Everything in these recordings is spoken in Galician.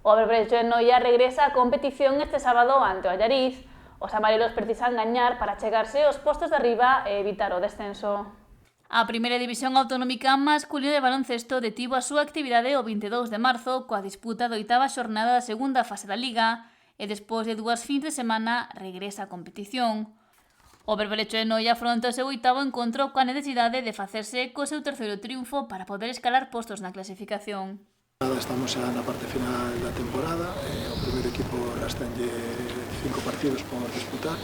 O Berberecho de Noia regresa á competición este sábado ante o Allariz. Os amarelos precisan gañar para chegarse aos postos de arriba e evitar o descenso. A primeira división autonómica masculina de baloncesto detivo a súa actividade o 22 de marzo coa disputa da 8ª xornada da segunda fase da Liga e despois de 2 fins de semana regresa á competición. O Berberecho de Noia afronta o seu 8º encontro coa necesidade de facerse co seu terceiro triunfo para poder escalar postos na clasificación. Estamos xa na parte final da temporada, o primeiro equipo restanlle 5 partidos por disputar.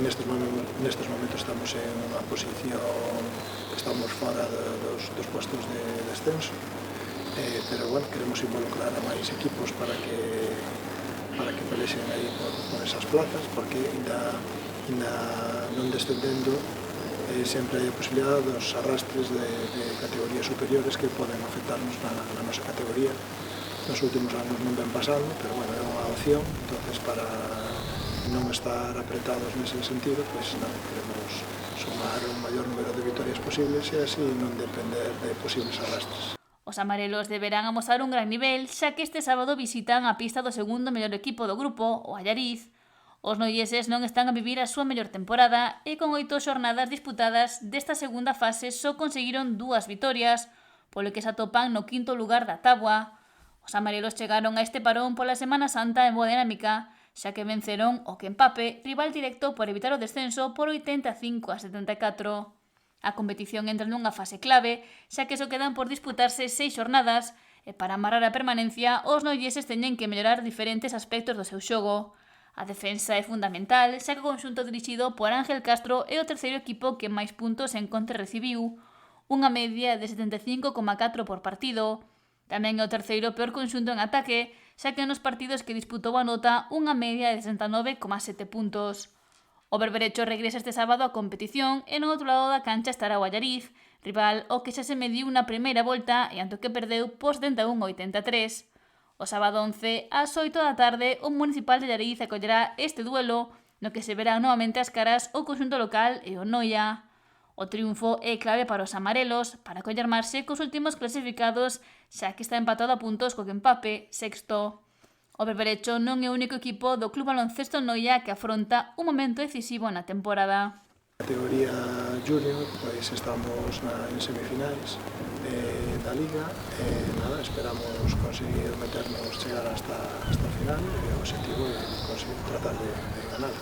Nestes momentos estamos en unha posición que estamos fora dos postos de descenso, pero bueno, queremos involucrar a máis equipos para que pelexen aí por esas plazas, porque ainda non descendendo sempre hai a posibilidade dos arrastres de categorías superiores que poden afectarnos na nosa categoría. Nos últimos anos non ven pasando, pero bueno, é unha opción, entonces para non estar apretados nese sentido, pois queremos sumar o maior número de vitorias posibles e así non depender de posibles arrastres. Os amarelos deberán amosar un gran nivel, xa que este sábado visitan a pista do segundo mellor equipo do grupo, o Allariz. Os noieses non están a vivir a súa mellor temporada e con 8 xornadas disputadas desta segunda fase só conseguiron 2 vitorias, polo que se atopan no 5º lugar da táboa. Os amarelos chegaron a este parón pola Semana Santa en boa dinámica, xa que venceron o Quempape, rival directo por evitar o descenso por 85-74. A competición entra nunha fase clave, xa que só quedan por disputarse 6 xornadas, e para amarrar a permanencia, os noieses teñen que mellorar diferentes aspectos do seu xogo. A defensa é fundamental, xa que o conxunto dirixido por Ángel Castro é o terceiro equipo que máis puntos en contra recibiu, unha media de 75,4 por partido. Tamén é o terceiro peor conxunto en ataque, xa que nos partidos que disputou anota unha media de 69,7 puntos. O Berberecho regresa este sábado á competición e no outro lado da cancha estará o Allariz, rival ao que xa se mediu na primeira volta e ante o que perdeu por 71-83. O sábado 11, ás 8 da tarde, o Municipal de Allariz acollerá este duelo, no que se verán novamente as caras o conxunto local e o Noia. O triunfo é clave para os amarelos, para collarmarse cos últimos clasificados, xa que está empatado a puntos co Quempape, sexto. O Berberecho non é o único equipo do Club Baloncesto Noia que afronta un momento decisivo na temporada. Na categoría junior, pois estamos en semifinais da Liga e nada, esperamos conseguir meternos, chegar hasta a final e o objetivo é conseguir tratar de ganar.